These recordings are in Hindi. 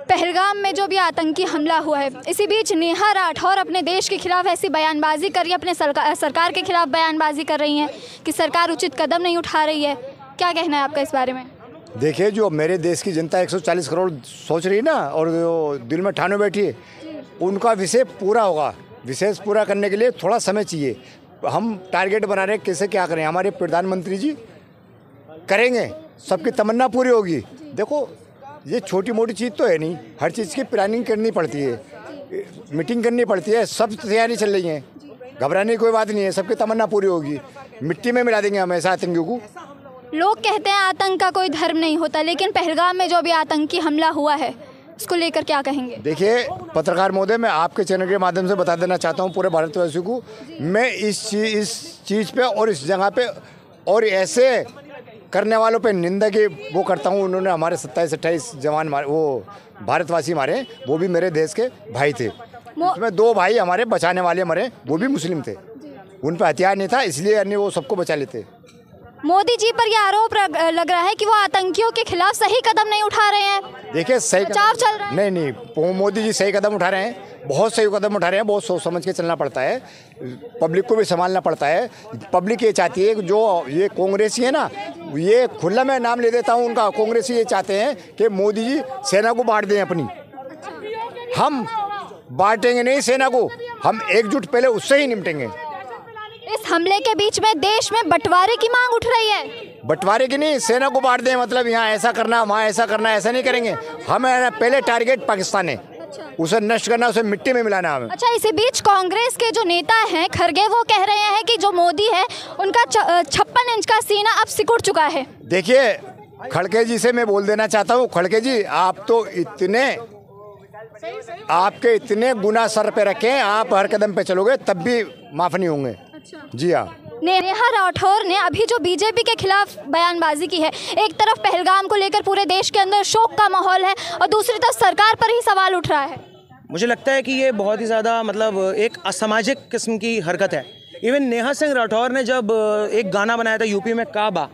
पहलगाम में जो भी आतंकी हमला हुआ है, इसी बीच नेहा राठौर अपने देश के खिलाफ ऐसी बयानबाजी कर रही है, अपने सरकार के खिलाफ बयानबाजी कर रही हैं कि सरकार उचित कदम नहीं उठा रही है। क्या कहना है आपका इस बारे में? देखिए, जो मेरे देश की जनता 140 करोड़ सोच रही है ना, और जो दिल में ठाने बैठी है, उनका विषय पूरा होगा। विशेष पूरा करने के लिए थोड़ा समय चाहिए। हम टारगेट बना रहे हैं, कैसे क्या करें। हमारे प्रधानमंत्री जी करेंगे, सबकी तमन्ना पूरी होगी। देखो, ये छोटी मोटी चीज़ तो है नहीं, हर चीज़ की प्लानिंग करनी पड़ती है, मीटिंग करनी पड़ती है, सब तैयारी चल रही है। घबराने की कोई बात नहीं है, सबकी तमन्ना पूरी होगी। मिट्टी में मिला देंगे हम ऐसा आतंकियों को। लोग कहते हैं आतंक का कोई धर्म नहीं होता, लेकिन पहलगाम में जो भी आतंकी हमला हुआ है उसको लेकर क्या कहेंगे? देखिए पत्रकार महोदय, मैं आपके चैनल के माध्यम से बता देना चाहता हूँ पूरे भारतवासियों को, मैं इस चीज़ पे और इस जगह पे और ऐसे करने वालों पे निंदा की वो करता हूँ। उन्होंने हमारे 27-28 जवान मारे, वो भारतवासी मारे, वो भी मेरे देश के भाई थे। उसमें 2 भाई हमारे बचाने वाले मरे, वो भी मुस्लिम थे, उन पर हथियार नहीं था, इसलिए अन्य वो सबको बचा लेते। मोदी जी पर यह आरोप लग रहा है कि वो आतंकियों के खिलाफ सही कदम नहीं उठा रहे हैं। देखिए, सही बचाव चल रहा है। नहीं, मोदी जी सही कदम उठा रहे हैं, बहुत सही कदम उठा रहे हैं। बहुत सोच समझ के चलना पड़ता है, पब्लिक को भी संभालना पड़ता है। पब्लिक ये चाहती है कि जो ये कांग्रेसी है ना, ये खुला मैं नाम ले देता हूँ उनका, कांग्रेसी ये चाहते हैं कि मोदी जी सेना को बांट दें अपनी। हम बांटेंगे नहीं सेना को, हम एकजुट पहले उससे ही निपटेंगे। इस हमले के बीच में देश में बंटवारे की मांग उठ रही है। बंटवारे की नहीं, सेना को बांट दें, मतलब यहाँ ऐसा करना, वहाँ ऐसा करना, ऐसा नहीं करेंगे। हमें पहले टारगेट पाकिस्तान है, उसे नष्ट करना, उसे मिट्टी में मिलाना हमें। अच्छा, इसी बीच कांग्रेस के जो नेता हैं खड़गे, वो कह रहे हैं कि जो मोदी है उनका 56 इंच का सीना अब सिकुड़ चुका है। देखिए, खड़गे जी से मैं बोल देना चाहता हूँ, खड़गे जी आप तो आपके इतने गुना सर पे रखें, आप हर कदम पे चलोगे तब भी माफ नहीं होंगे। जी हाँ। नेहा राठौर ने अभी जो बीजेपी के खिलाफ बयानबाजी की है, एक तरफ पहलगाम को लेकर पूरे देश के अंदर शोक का माहौल है और दूसरी तरफ सरकार पर ही सवाल उठ रहा है। मुझे लगता है कि ये बहुत ही ज़्यादा मतलब एक असामाजिक किस्म की हरकत है। इवन नेहा सिंह राठौर ने जब एक गाना बनाया था यूपी में काबा,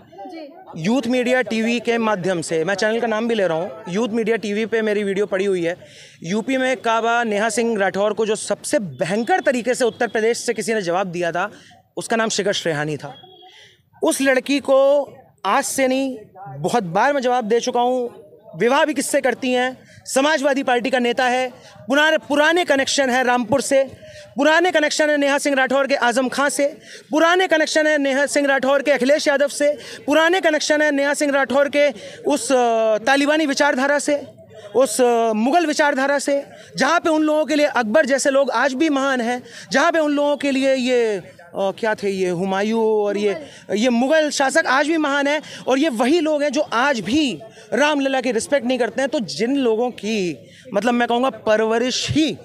यूथ मीडिया टीवी के माध्यम से, मैं चैनल का नाम भी ले रहा हूँ, यूथ मीडिया टीवी पे मेरी वीडियो पड़ी हुई है। यूपी में काबा, नेहा सिंह राठौर को जो सबसे भयंकर तरीके से उत्तर प्रदेश से किसी ने जवाब दिया था, उसका नाम शिकश रेहानी था। उस लड़की को आज से नहीं, बहुत बार मैं जवाब दे चुका हूँ। विवाह भी किससे करती हैं? समाजवादी पार्टी का नेता है, पुराने कनेक्शन है रामपुर से, पुराने कनेक्शन है नेहा सिंह राठौर के आजम खां से, पुराने कनेक्शन है नेहा सिंह राठौर के अखिलेश यादव से, पुराने कनेक्शन है नेहा सिंह राठौर के उस तालिबानी विचारधारा से, उस मुग़ल विचारधारा से, जहाँ पे उन लोगों के लिए अकबर जैसे लोग आज भी महान हैं, जहाँ पे उन लोगों के लिए ये क्या थे, ये हुमायूं और ये मुग़ल शासक आज भी महान है। और ये वही लोग हैं जो आज भी रामलला की रिस्पेक्ट नहीं करते हैं। तो जिन लोगों की मतलब मैं कहूँगा परवरिश ही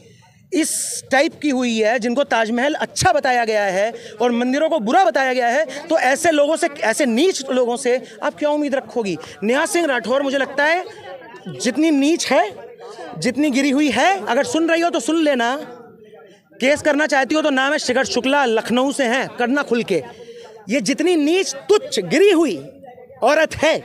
इस टाइप की हुई है, जिनको ताजमहल अच्छा बताया गया है और मंदिरों को बुरा बताया गया है, तो ऐसे लोगों से, ऐसे नीच लोगों से आप क्या उम्मीद रखोगी? नेहा सिंह राठौर मुझे लगता है जितनी नीच है, जितनी गिरी हुई है, अगर सुन रही हो तो सुन लेना। केस करना चाहती हो तो नाम है शिखर शुक्ला, लखनऊ से हैं, करना खुल के। ये जितनी नीच तुच्छ गिरी हुई औरत है,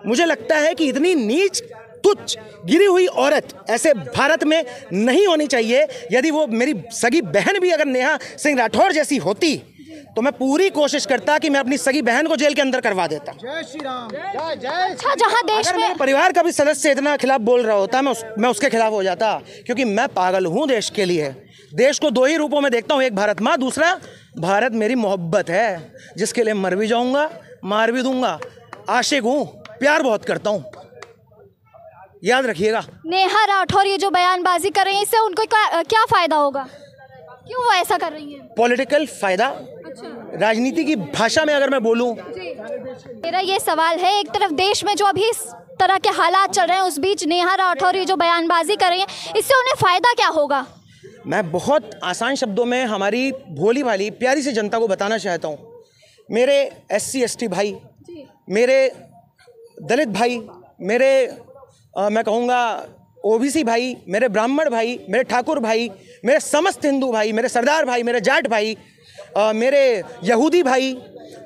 मुझे लगता है कि इतनी नीच तुच्छ गिरी हुई औरत ऐसे भारत में नहीं होनी चाहिए। यदि वो मेरी सगी बहन भी अगर नेहा सिंह राठौर जैसी होती तो मैं पूरी कोशिश करता कि मैं अपनी सगी बहन को जेल के अंदर करवा देता। जय श्री राम, जय जय। अच्छा, जहां देश अगर में मेरे परिवार का भी सदस्य इतना खिलाफ बोल रहा होता, मैं उसके खिलाफ हो जाता, क्योंकि मैं पागल हूँ देश के लिए। देश को 2 ही रूपों में देखता हूँ, एक भारत माँ, दूसरा भारत मेरी मोहब्बत है, जिसके लिए मर भी जाऊँगा, मार भी दूंगा। आशिक हूँ, प्यार बहुत करता हूँ, याद रखिएगा। नेहा राठौर ये जो बयानबाजी कर रही है, इससे उनको क्या फायदा होगा? क्यों वो ऐसा कर रही है? पॉलिटिकल फायदा। राजनीति की भाषा में अगर मैं बोलूं, मेरा ये सवाल है, एक तरफ देश में जो अभी इस तरह के हालात चल रहे हैं, उस बीच नेहा राठौर ये जो बयानबाजी कर रही है, इससे उन्हें फायदा क्या होगा? मैं बहुत आसान शब्दों में हमारी भोली भाली प्यारी सी जनता को बताना चाहता हूँ। मेरे SC ST भाई, मेरे दलित भाई, मेरे मैं कहूँगा OBC भाई, मेरे ब्राह्मण भाई, मेरे ठाकुर भाई, मेरे समस्त हिंदू भाई, मेरे सरदार भाई, मेरे जाट भाई, मेरे यहूदी भाई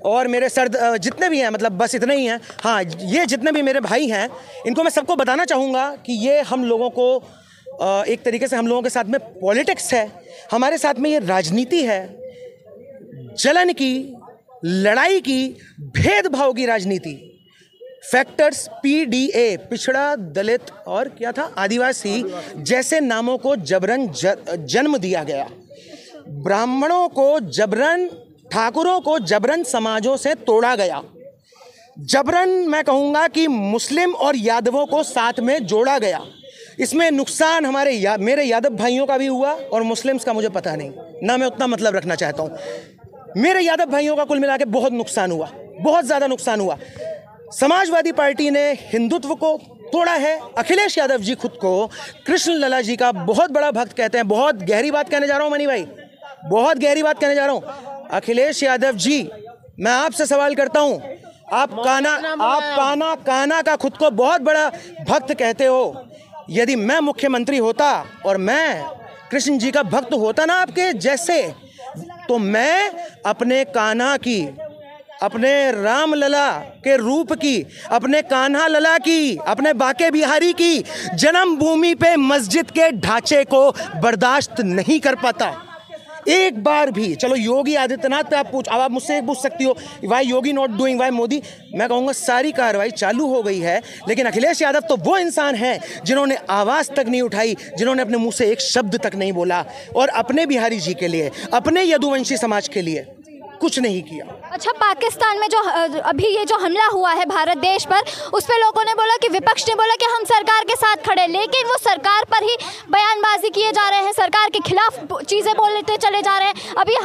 और मेरे जितने भी हैं, मतलब बस इतने ही हैं। हाँ, ये जितने भी मेरे भाई हैं, इनको मैं सबको बताना चाहूँगा कि ये हम लोगों को एक तरीके से हम लोगों के साथ में पॉलिटिक्स है, हमारे साथ में ये राजनीति है, जलन की, लड़ाई की, भेदभाव की राजनीति। फैक्टर्स PDA, पिछड़ा, दलित और क्या था, आदिवासी जैसे नामों को जबरन जन्म दिया गया। ब्राह्मणों को जबरन, ठाकुरों को जबरन समाजों से तोड़ा गया। जबरन मैं कहूँगा कि मुस्लिम और यादवों को साथ में जोड़ा गया। इसमें नुकसान मेरे यादव भाइयों का भी हुआ और मुस्लिम्स का मुझे पता नहीं, ना मैं उतना मतलब रखना चाहता हूँ। मेरे यादव भाइयों का कुल मिला के बहुत नुकसान हुआ, बहुत ज़्यादा नुकसान हुआ। समाजवादी पार्टी ने हिंदुत्व को तोड़ा है। अखिलेश यादव जी खुद को कृष्ण लला जी का बहुत बड़ा भक्त कहते हैं। बहुत गहरी बात कहने जा रहा हूँ मनी भाई, बहुत गहरी बात कहने जा रहा हूँ। अखिलेश यादव जी, मैं आपसे सवाल करता हूँ, आप काना का खुद को बहुत बड़ा भक्त कहते हो। यदि मैं मुख्यमंत्री होता और मैं कृष्ण जी का भक्त होता ना आपके जैसे, तो मैं अपने कान्हा की, अपने राम लला के रूप की, अपने कान्हा लला की, अपने बाके बिहारी की जन्मभूमि पे मस्जिद के ढांचे को बर्दाश्त नहीं कर पाता एक बार भी। चलो योगी आदित्यनाथ पे आप मुझसे पूछ सकती हो, why Yogi not doing, why Modi. मैं कहूँगा सारी कार्रवाई चालू हो गई है, लेकिन अखिलेश यादव तो वो इंसान है जिन्होंने आवाज़ तक नहीं उठाई, जिन्होंने अपने मुंह से एक शब्द तक नहीं बोला और अपने बिहारी जी के लिए, अपने यदुवंशी समाज के लिए कुछ नहीं किया। अच्छा, पाकिस्तान में जो अभी ये जो हमला हुआ है भारत देश पर, उस पर लोगों ने बोला कि विपक्ष ने बोला कि हम सरकार के साथ खड़े, लेकिन वो सरकार पर ही बयानबाजी किए जा रहे हैं, सरकार के खिलाफ चीज़ें बोलते चले जा रहे हैं। अभी